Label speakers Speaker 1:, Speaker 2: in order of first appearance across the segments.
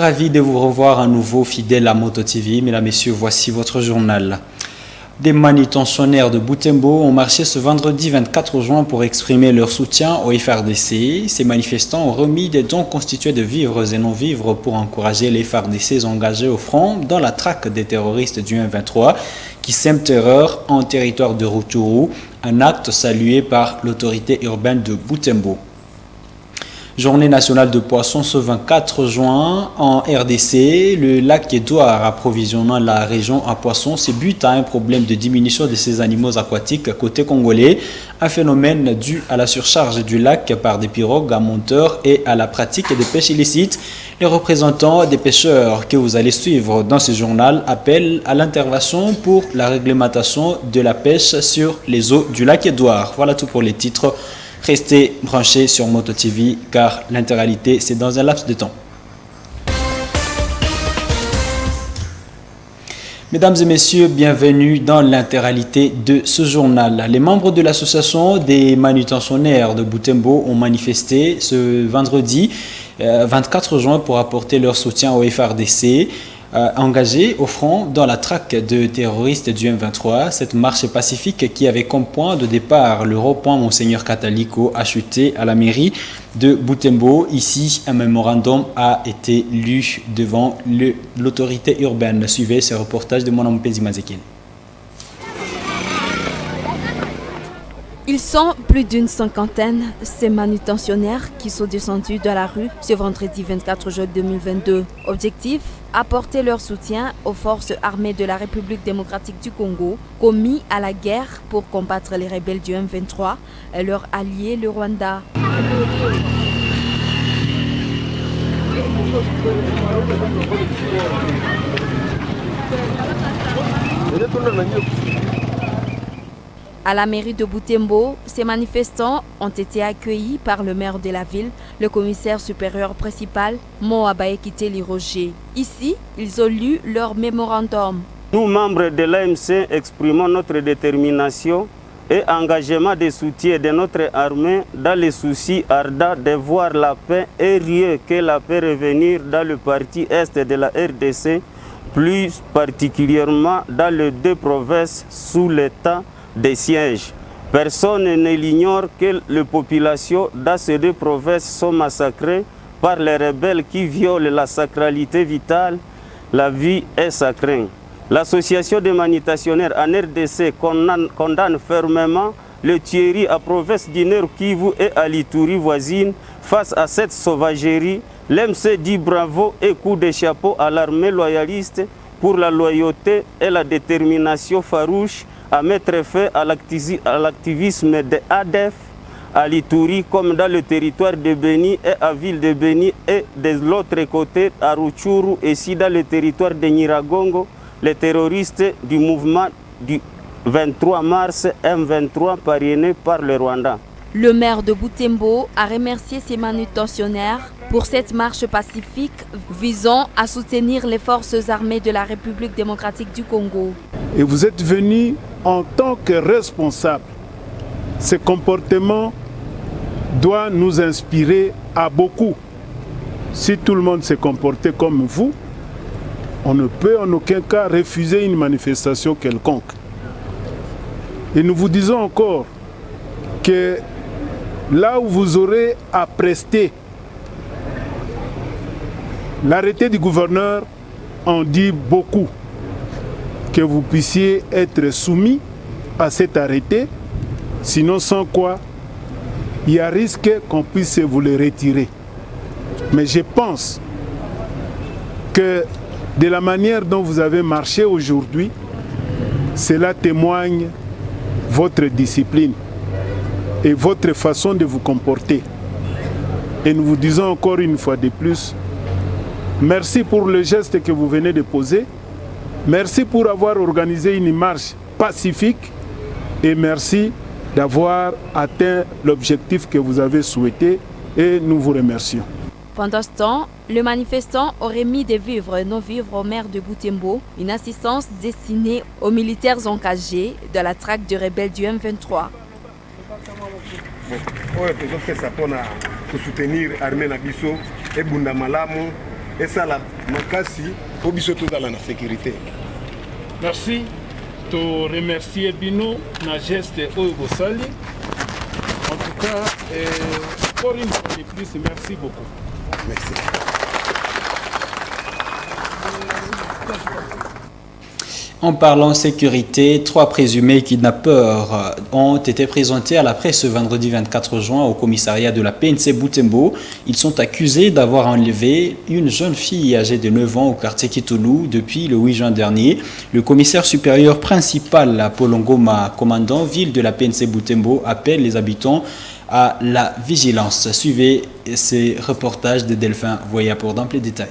Speaker 1: Ravi de vous revoir à nouveau, fidèle à Moto TV. Mesdames, Messieurs, voici votre journal. Des manutentionnaires de Butembo ont marché ce vendredi 24 juin pour exprimer leur soutien au FRDC. Ces manifestants ont remis des dons constitués de vivres et non-vivres pour encourager les FRDC engagés au front dans la traque des terroristes du M23 qui sèment terreur en territoire de Rutshuru, un acte salué par l'autorité urbaine de Butembo. Journée nationale de poissons ce 24 juin en RDC. Le lac Édouard approvisionnant la région en poissons se bute à un problème de diminution de ces animaux aquatiques côté congolais, un phénomène dû à la surcharge du lac par des pirogues à monteurs et à la pratique de pêche illicite. Les représentants des pêcheurs que vous allez suivre dans ce journal appellent à l'intervention pour la réglementation de la pêche sur les eaux du lac Édouard. Voilà tout pour les titres. Restez branchés sur Moto TV car l'intégralité c'est dans un laps de temps. Mesdames et messieurs, bienvenue dans l'intégralité de ce journal. Les membres de l'association des manutentionnaires de Butembo ont manifesté ce vendredi 24 juin pour apporter leur soutien au FRDC. Engagés au front dans la traque de terroristes du M23, cette marche pacifique qui avait comme point de départ le rond-point Monseigneur Catalico a chuté à la mairie de Butembo. Ici, un mémorandum a été lu devant l'autorité urbaine. Suivez ce reportage de mon ami Pezi Mazekine.
Speaker 2: Ils sont plus d'une cinquantaine, ces manutentionnaires qui sont descendus de la rue ce vendredi 24 juin 2022. Objectif, apporter leur soutien aux forces armées de la République démocratique du Congo, commis à la guerre pour combattre les rebelles du M23 et leur allié le Rwanda. À la mairie de Butembo, ces manifestants ont été accueillis par le maire de la ville, le commissaire supérieur principal, Moabaye Kiteli Roger. Ici, ils ont lu leur mémorandum.
Speaker 3: Nous, membres de l'AMC, exprimons notre détermination et engagement de soutien de notre armée dans les soucis ardents de voir la paix et rien que la paix revenir dans le parti est de la RDC, plus particulièrement dans les deux provinces sous l'état des sièges. Personne ne l'ignore que les populations dans ces deux provinces sont massacrées par les rebelles qui violent la sacralité vitale. La vie est sacrée. L'association des manutentionnaires en RDC condamne fermement le tuerie à province du Nord Kivu et à l'Ituri voisine. Face à cette sauvagerie, l'MC dit bravo et coup de chapeau à l'armée loyaliste pour la loyauté et la détermination farouche à mettre fin à l'activisme de ADF à l'Ituri comme dans le territoire de Beni et à Ville de Beni et de l'autre côté à Rutshuru et ici dans le territoire de Nyiragongo, les terroristes du mouvement du 23 mars M23 parrainé par le Rwanda.
Speaker 2: Le maire de Butembo a remercié ses manutentionnaires pour cette marche pacifique visant à soutenir les forces armées de la République démocratique du Congo.
Speaker 4: Et vous êtes venus en tant que responsable. Ce comportement doit nous inspirer à beaucoup. Si tout le monde s'est comporté comme vous, on ne peut en aucun cas refuser une manifestation quelconque. Et nous vous disons encore que là où vous aurez à prester, l'arrêté du gouverneur en dit beaucoup. Que vous puissiez être soumis à cet arrêté, sinon sans quoi il y a risque qu'on puisse vous le retirer. Mais je pense que de la manière dont vous avez marché aujourd'hui, cela témoigne votre discipline et votre façon de vous comporter. Et nous vous disons encore une fois de plus, merci pour le geste que vous venez de poser. Merci pour avoir organisé une marche pacifique et merci d'avoir atteint l'objectif que vous avez souhaité et nous vous remercions.
Speaker 2: Pendant ce temps, le manifestant aurait mis des vivres et non-vivres au maire de Butembo, une assistance destinée aux militaires engagés de la traque de rebelles du M23.
Speaker 5: Pour soutenir l'armée Nabiso et Bundamalamu
Speaker 4: et ça la makasi pour biso tous dans la sécurité.
Speaker 5: Merci. To remercier Bino na geste Oyugosali. En tout cas, encore une fois de plus, merci beaucoup.
Speaker 4: Merci.
Speaker 1: En parlant sécurité, 3 présumés kidnappeurs ont été présentés à la presse ce vendredi 24 juin au commissariat de la PNC Butembo. Ils sont accusés d'avoir enlevé une jeune fille âgée de 9 ans au quartier Kitoulou depuis le 8 juin dernier. Le commissaire supérieur principal, Paul Ngoma, commandant ville de la PNC Butembo, appelle les habitants à la vigilance. Suivez ces reportages de Delphin Voya pour d'amples détails.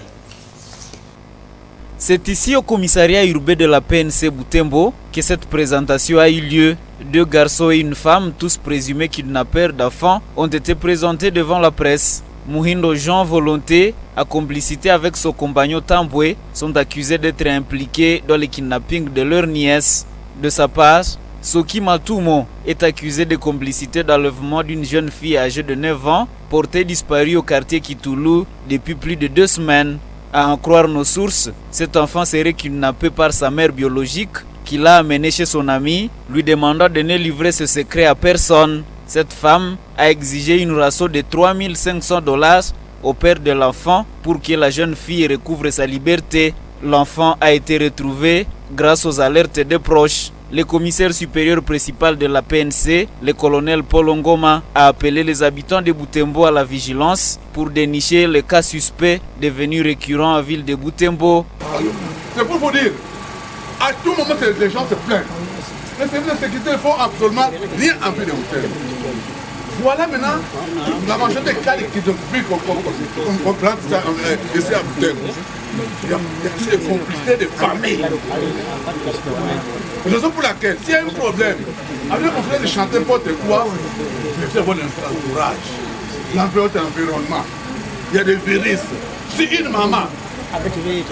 Speaker 6: C'est ici au commissariat urbain de la PNC Butembo que cette présentation a eu lieu. 2 garçons et une femme, tous présumés kidnappeurs d'enfants, ont été présentés devant la presse. Muhindo Jean Volonté, à complicité avec son compagnon Tamboué, sont accusés d'être impliqués dans le kidnapping de leur nièce. De sa part, Soki Matumo est accusé de complicité d'enlèvement d'une jeune fille âgée de 9 ans, portée disparue au quartier Kitoulou depuis plus de 2 semaines. À en croire nos sources, cet enfant serait kidnappé par sa mère biologique qui l'a amené chez son ami, lui demandant de ne livrer ce secret à personne. Cette femme a exigé une rançon de $3 500 au père de l'enfant pour que la jeune fille recouvre sa liberté. L'enfant a été retrouvé grâce aux alertes des proches. Le commissaire supérieur principal de la PNC, le colonel Paul Ngoma, a appelé les habitants de Butembo à la vigilance pour dénicher les cas suspects devenus récurrents en ville de Butembo.
Speaker 7: C'est pour vous dire, à tout moment les gens se plaignent. Les services de sécurité ne font absolument rien en ville de Butembo. Voilà maintenant la majorité des cas qui sont plus qu'on prend ça ici à Butembo. Il y a des complicités de famille. Raison pour laquelle, s'il y a un problème, avec le conflit de chanter n'importe quoi, c'est un bon entourage. L'environnement, il y a des virus. Si une maman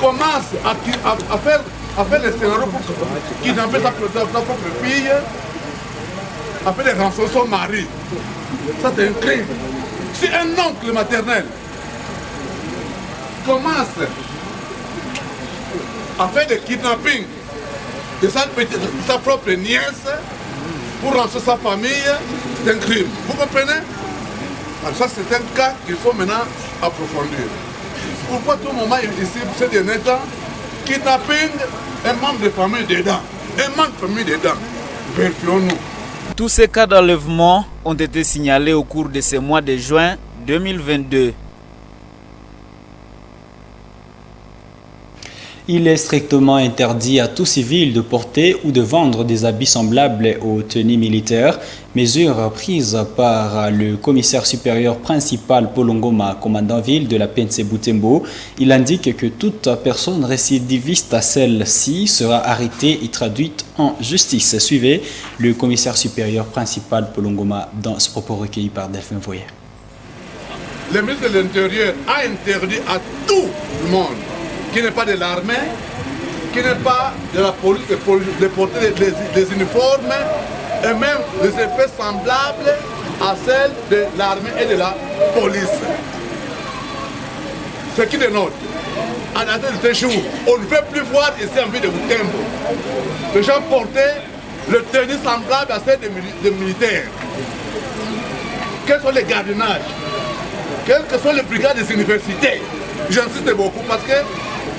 Speaker 7: commence à faire les scénarios pour kidnapper sa propre fille, à faire des rançons son mari, ça c'est un crime. Si un oncle maternel commence à faire des kidnappings de sa propre nièce pour rançonner sa famille, c'est un crime. Vous comprenez? Alors ça c'est un cas qu'il faut maintenant approfondir. Pourquoi tout le moment ici, ces derniers temps, kidnapping, un membre de famille dedans, un membre de famille dedans, vérifions-nous.
Speaker 6: Tous ces cas d'enlèvement ont été signalés au cours de ce mois de juin 2022.
Speaker 1: Il est strictement interdit à tout civil de porter ou de vendre des habits semblables aux tenues militaires, mesure prise par le commissaire supérieur principal Paul Ngoma, commandant ville de la PNC Butembo. Il indique que toute personne récidiviste à celle-ci sera arrêtée et traduite en justice. Suivez le commissaire supérieur principal Paul Ngoma dans ce propos recueilli par Delphin Voyer.
Speaker 7: Le ministre de l'Intérieur a interdit à tout le monde qui n'est pas de l'armée, qui n'est pas de la police, de porter des uniformes et même des effets semblables à celles de l'armée et de la police. Ce qui dénote, à la date de ce jour, on ne peut plus voir ici en ville de Butembo les gens porter le tenue semblable à celle des militaires. Quels sont les gardiennages? Quelles que sont les brigades des universités? J'insiste beaucoup parce que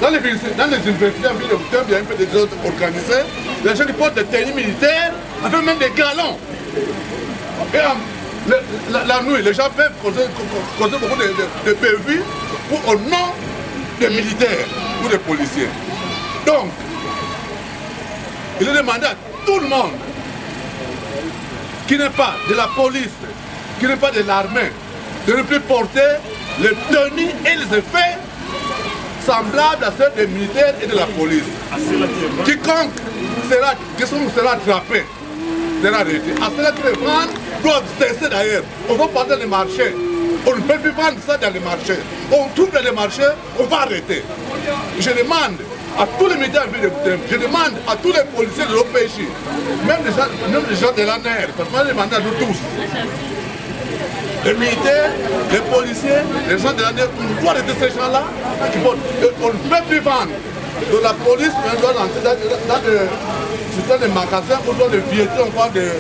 Speaker 7: dans les universités en ville de Butembo, il y a un peu des autres organisés. Les gens qui portent des tenues militaires, avec même des galons. Et la nuit, les gens peuvent causer beaucoup de bévues au nom des militaires ou des policiers. Donc, il est demandé à tout le monde qui n'est pas de la police, qui n'est pas de l'armée, de ne plus porter les tenues et les effets semblables à ceux des militaires et de la police. Quiconque sera attrapé sera arrêté. À ceux qui les vendent doivent cesser d'ailleurs. On va pas dans les marchés. On ne peut plus vendre ça dans les marchés. On trouve dans les marchés, on va arrêter. Je demande à tous les militaires de Butembo, je demande à tous les policiers de l'OPJ, même les gens de la NER, parce qu'on demande à nous tous, Les militaires, les policiers, les gens de l'année, on doit aider ces gens-là. On ne peut plus vendre de la police, mais on doit lancer dans des magasins, on doit les piéter, on voit des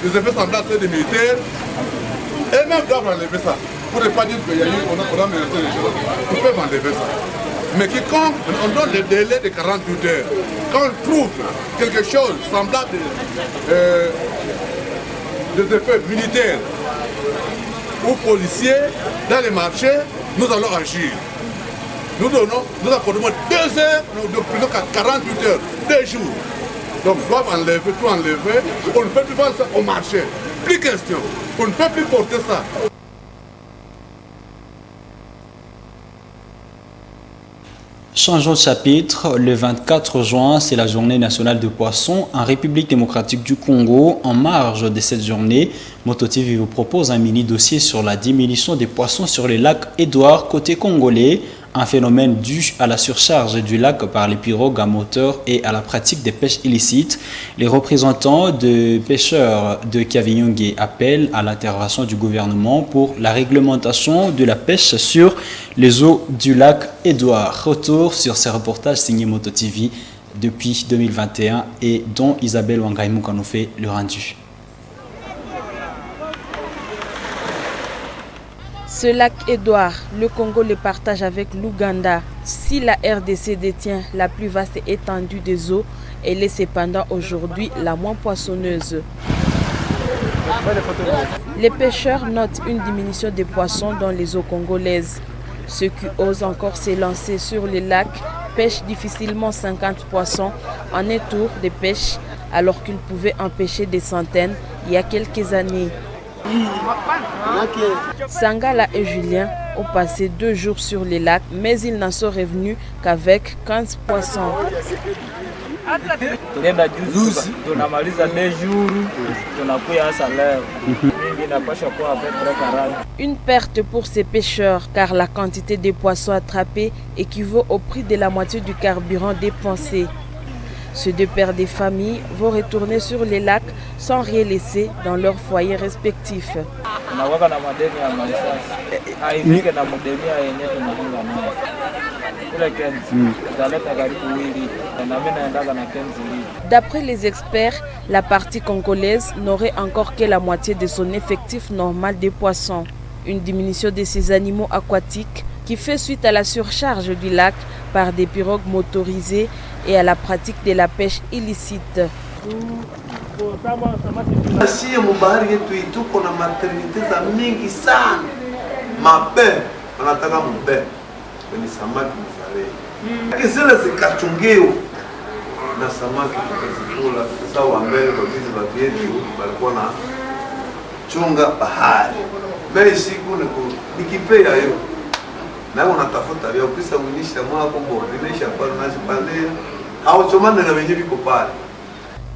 Speaker 7: effets semblables des militaires. Et même doivent enlever ça. Pour ne pas dire qu'il y a eu, on a menacé les gens. Ils peuvent enlever ça. Mais quiconque, on donne le délai de 48 heures. Quand on trouve quelque chose semblable des effets militaires ou policiers dans les marchés, nous allons agir. Nous accordons 2 heures, de plus qu'à 48 heures, 2 jours. Donc ils doivent enlever, tout enlever. On ne peut plus vendre ça au marché. Plus question. On ne peut plus porter ça.
Speaker 1: Changeons de chapitre. Le 24 juin, c'est la journée nationale de poissons en République démocratique du Congo. En marge de cette journée, MotoTV vous propose un mini-dossier sur la diminution des poissons sur les lacs Édouard côté congolais. Un phénomène dû à la surcharge du lac par les pirogues à moteur et à la pratique des pêches illicites. Les représentants de pêcheurs de Kavinyonge appellent à l'intervention du gouvernement pour la réglementation de la pêche sur les eaux du lac Édouard. Retour sur ces reportages signés MotoTV depuis 2021 et dont Isabelle Wangaimouka nous fait le rendu.
Speaker 8: Ce lac Édouard, le Congo le partage avec l'Ouganda. Si la RDC détient la plus vaste étendue des eaux, elle est cependant aujourd'hui la moins poissonneuse. Les pêcheurs notent une diminution des poissons dans les eaux congolaises. Ceux qui osent encore s'élancer sur les lacs pêchent difficilement 50 poissons en un tour de pêche, alors qu'ils pouvaient en pêcher des centaines il y a quelques années. Sangala et Julien ont passé 2 jours sur les lacs, mais ils n'en sont revenus qu'avec 15 poissons. Une perte pour ces pêcheurs, car la quantité de poissons attrapés équivaut au prix de la moitié du carburant dépensé. Ces 2 pères de famille vont retourner sur les lacs sans rien laisser dans leurs foyers respectifs. D'après les experts, la partie congolaise n'aurait encore que la moitié de son effectif normal de poissons. Une diminution de ces animaux aquatiques qui fait suite à la surcharge du lac par des pirogues motorisées et à la pratique de la pêche illicite.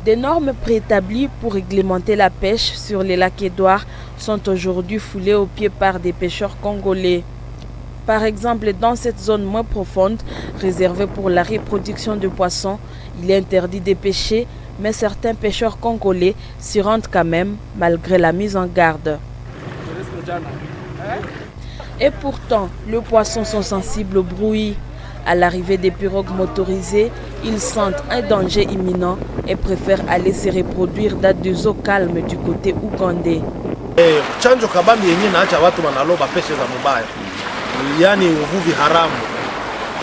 Speaker 8: Des normes préétablies pour réglementer la pêche sur les lacs Édouard sont aujourd'hui foulées aux pieds par des pêcheurs congolais. Par exemple, dans cette zone moins profonde, réservée pour la reproduction de poissons, il est interdit de pêcher, mais certains pêcheurs congolais s'y rendent quand même, malgré la mise en garde. Et pourtant, les poissons sont sensibles au bruit. À l'arrivée des pirogues motorisées, ils sentent un danger imminent et préfèrent aller se reproduire dans des eaux calmes du côté ougandais.
Speaker 9: Chanjo kabambi yenyewe naacha watu wanaloba pesa za mubaya. Yaani uvuvi haramu.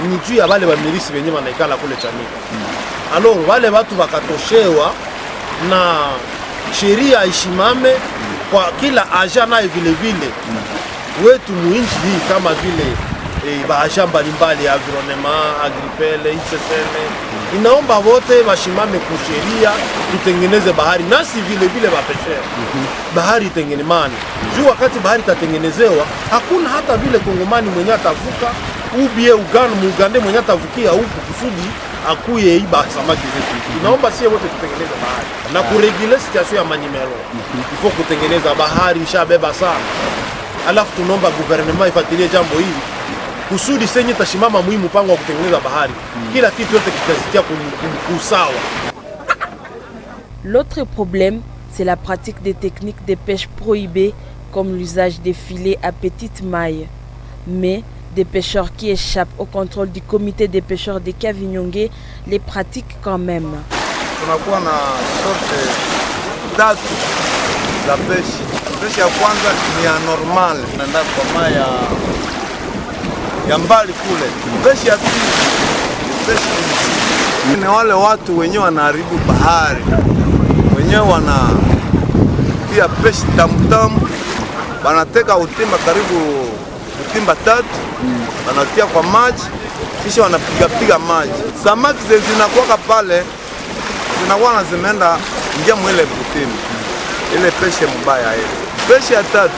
Speaker 9: Ni juu ya wale wamirisi wenyewe wanaikala kule Chanika. Alors wale watu wakatoshewa na sheria ishimame kwa kila aja naye vile vile. Wetu muinchi hii kama vile baasha mbalimbali ya environnement, agripele, ICCN. Inaomba wote washimame kusheria tutengeneze bahari nasi vile vile wapeshe. Bahari itengenemane. Juu wakati bahari tatengenezewa, hakuna hata vile Kongomani mwenye atavuka, ubie Uganda mwenye atavukia huku kusudi akuye iba samaki zetu. Inaomba sie wote tutengeneze bahari. Na kuregule situation ya manimero. Ifo kutengeneza bahari ishabeba sana. Alafu tunomba gouvernement ifuatilie jambo hili. Kusudi senye tashimama muhimu mpango wa kutengeneza bahari. Kila kitu yote kitazitia kusawa.
Speaker 8: L'autre problème, c'est la pratique des techniques de pêche prohibées comme l'usage des filets à petite maille. Mais des pêcheurs qui échappent au contrôle du comité des pêcheurs de Kavinyonge les pratiquent quand même.
Speaker 10: Tunakuwa na sorte tatu za peshi. Peshi ya kwanza ni ya normal, naenda kwa maji ya mbali kule. Peshi ya pili peshi ni wale watu wenyewe wanaharibu bahari, wenyewe wanatia peshi tamutamu, wanateka utimba karibu utimba tatu, wanatia kwa maji kisha wanapiga maji. Samaki zinakuwa pale zinakuwa na zimeenda ingia mwele butimba, ile peshe mbaya ile. Peshe ya tatu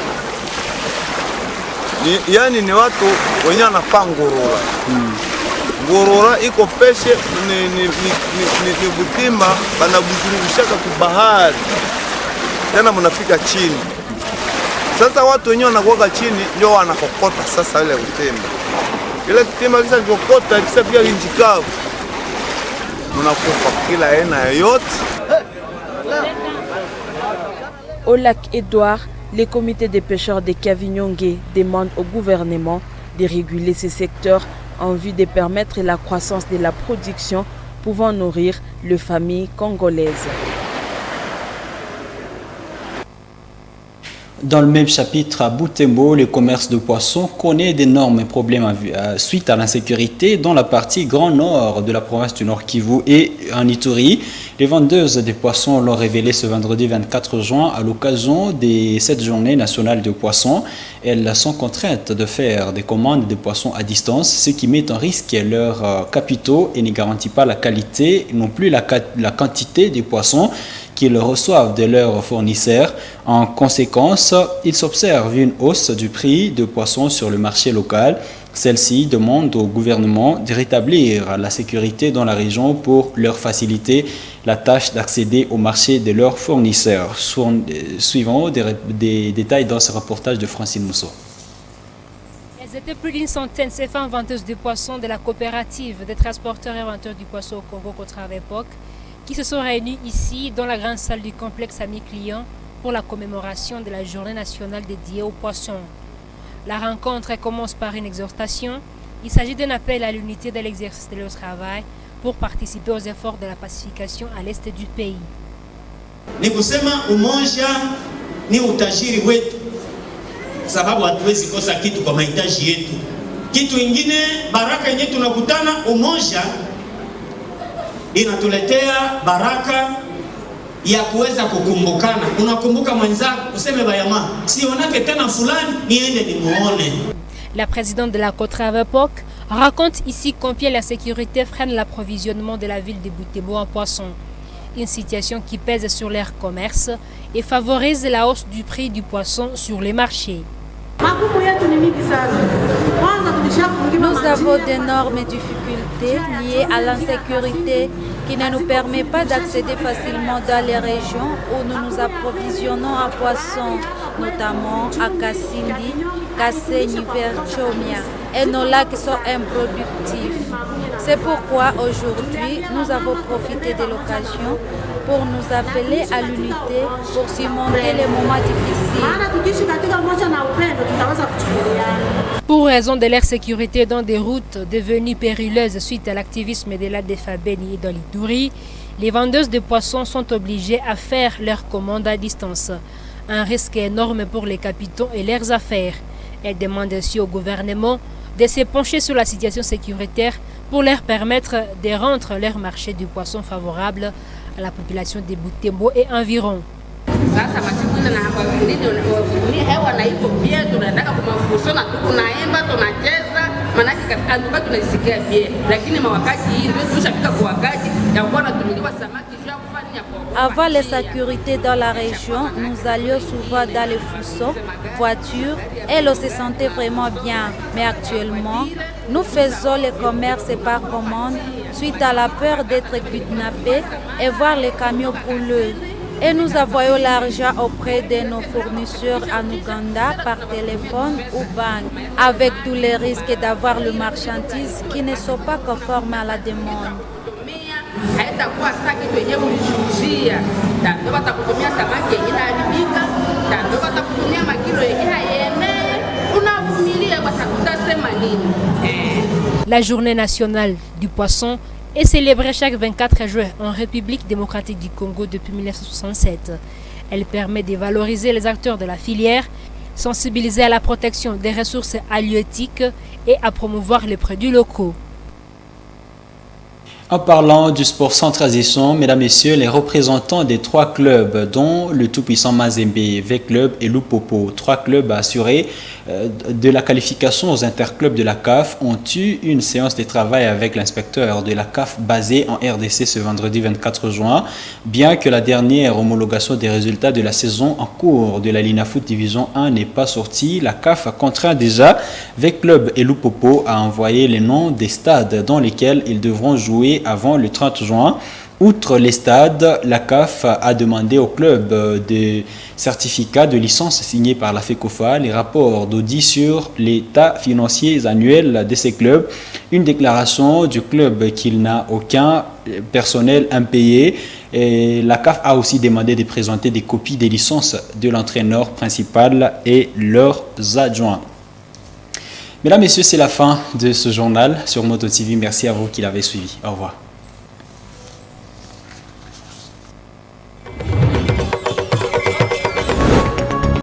Speaker 10: ni watu wenyewe wanafaa ngurura. Ngurura iko peshe ni butimba, banabuzungushaka kubahari tena mnafika chini. Sasa watu wenyewe wanakuwa chini ndio wanakokota sasa ile butimba. Ile butimba kisa kokota kisa pia injikavu. Mnakufa kila aina yote.
Speaker 8: Au lac Édouard, les comités des pêcheurs de Kavinyonge demandent au gouvernement de réguler ces secteurs en vue de permettre la croissance de la production pouvant nourrir les familles congolaises.
Speaker 1: Dans le même chapitre, à Butembo, le commerce de poissons connaît d'énormes problèmes suite à l'insécurité dans la partie grand nord de la province du Nord Kivu et en Ituri. Les vendeuses de poissons l'ont révélé ce vendredi 24 juin à l'occasion de cette journée nationale de poissons. Elles sont contraintes de faire des commandes de poissons à distance, ce qui met en risque leurs capitaux et ne garantit pas la qualité, non plus la quantité des poissons qu'ils reçoivent de leurs fournisseurs. En conséquence, il s'observe une hausse du prix de poissons sur le marché local. Celle-ci demande au gouvernement de rétablir la sécurité dans la région pour leur faciliter la tâche d'accéder au marché de leurs fournisseurs. Suivons des détails dans ce reportage de Francine Mousseau.
Speaker 11: Elles étaient plus d'une centaine, ces femmes vendeuses de poissons de la coopérative des transporteurs et vendeurs du poisson au Congo Kotra-Époque, qui se sont réunis ici dans la grande salle du complexe Amis Clients pour la commémoration de la journée nationale dédiée aux poissons. La rencontre commence par une exhortation. Il s'agit d'un appel à l'unité de l'exercice de leur travail pour participer aux efforts de la pacification à l'est du pays.
Speaker 12: Ni kusema umoja ni utajiri wetu, sababu hatuwezi kosa kitu kwa mahitaji yetu. Kitu ingine, baraka yenyewe tunakutana umoja inatuletea baraka ya kuweza kukumbukana. Unakumbuka mwenzako, useme bayama, sionake tena fulani, niende nimuone.
Speaker 11: La présidente de la Kotra-Époque raconte ici combien la sécurité freine l'approvisionnement de la ville de Butembo en poissons. Une situation qui pèse sur leur commerce et favorise la hausse du prix du poisson sur les marchés.
Speaker 2: Nous avons d'énormes difficultés liées à l'insécurité qui ne nous permet pas d'accéder facilement dans les régions où nous nous approvisionnons en poissons, notamment à Kassindi, Kasenyi, Verchomia, et nos lacs sont improductifs. C'est pourquoi aujourd'hui, nous avons profité de l'occasion pour nous appeler à l'unité pour surmonter les moments difficiles.
Speaker 11: Pour raison de leur sécurité dans des routes devenues périlleuses suite à l'activisme de l'ADFA Beni et dans l'Ituri, les vendeuses de poissons sont obligées à faire leurs commandes à distance. Un risque énorme pour les capitaux et leurs affaires. Elles demandent ainsi au gouvernement de se pencher sur la situation sécuritaire pour leur permettre de rendre leur marché du poisson favorable à la population de Butembo et environ.
Speaker 2: Avant les sécurités dans la région, nous allions souvent dans les fourçons, voitures, et l'on se sentait vraiment bien. Mais actuellement, nous faisons le commerce par commande suite à la peur d'être kidnappés et voir les camions brûlés. Et nous envoyons l'argent auprès de nos fournisseurs en Ouganda par téléphone ou banque, avec tous les risques d'avoir le marchandise qui ne sont pas conformes à la demande.
Speaker 11: La journée nationale du poisson est célébrée chaque 24 juin en République démocratique du Congo depuis 1967. Elle permet de valoriser les acteurs de la filière, sensibiliser à la protection des ressources halieutiques et à promouvoir les produits locaux.
Speaker 1: En parlant du sport sans transition, mesdames, messieurs, les représentants des 3 clubs, dont le tout-puissant Mazembe, V-Club et Lupopo, 3 clubs assurés de la qualification aux interclubs de la CAF, ont eu une séance de travail avec l'inspecteur de la CAF basé en RDC ce vendredi 24 juin. Bien que la dernière homologation des résultats de la saison en cours de la Linafoot Division 1 n'est pas sortie, la CAF a contraint déjà V-Club et Lupopo à envoyer les noms des stades dans lesquels ils devront jouer avant le 30 juin. Outre les stades, la CAF a demandé au club des certificats de licence signés par la FECOFA, les rapports d'audit sur l'état financier annuel de ces clubs, une déclaration du club qu'il n'a aucun personnel impayé. Et la CAF a aussi demandé de présenter des copies des licences de l'entraîneur principal et leurs adjoints. Mesdames, Messieurs, c'est la fin de ce journal sur Moto TV. Merci à vous qui l'avez suivi. Au revoir.